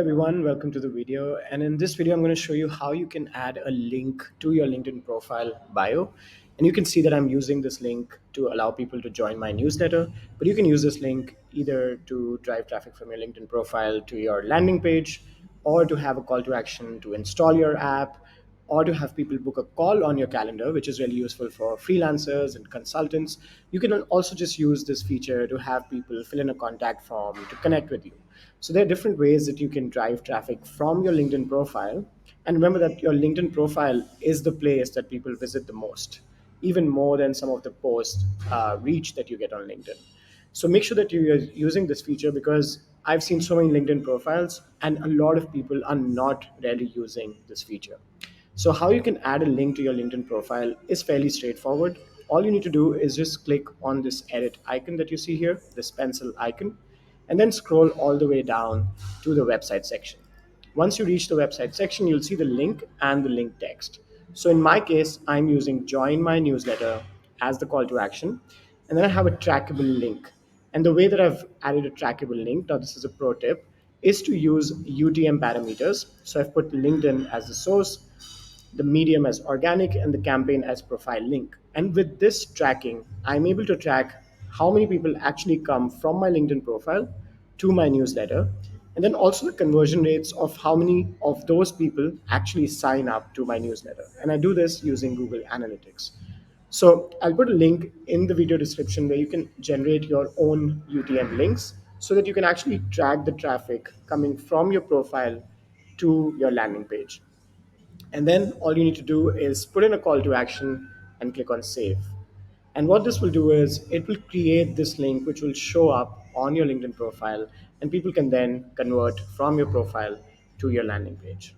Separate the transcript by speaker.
Speaker 1: Everyone, welcome to the video. And in this video, I'm going to show you how you can add a link to your LinkedIn profile bio. And you can see that I'm using this link to allow people to join my newsletter, but you can use this link either to drive traffic from your LinkedIn profile to your landing page, or to have a call to action to install your app, or to have people book a call on your calendar, which is really useful for freelancers and consultants. You can also just use this feature to have people fill in a contact form to connect with you. So there are different ways that you can drive traffic from your LinkedIn profile. And remember that your LinkedIn profile is the place that people visit the most, even more than some of the post reach that you get on LinkedIn. So make sure that you're using this feature because I've seen so many LinkedIn profiles and a lot of people are not really using this feature. So how you can add a link to your LinkedIn profile is fairly straightforward. All you need to do is just click on this edit icon that you see here, this pencil icon, and then scroll all the way down to the website section. Once you reach the website section, you'll see the link and the link text. So in my case, I'm using join my newsletter as the call to action. And then I have a trackable link. And the way that I've added a trackable link, now this is a pro tip, is to use UTM parameters. So I've put LinkedIn as the source, the medium as organic, and the campaign as profile link. And with this tracking, I'm able to track how many people actually come from my LinkedIn profile to my newsletter, and then also the conversion rates of how many of those people actually sign up to my newsletter. And I do this using Google Analytics. So I'll put a link in the video description where you can generate your own UTM links so that you can actually track the traffic coming from your profile to your landing page. And then all you need to do is put in a call to action and click on save. And what this will do is it will create this link which will show up on your LinkedIn profile, and people can then convert from your profile to your landing page.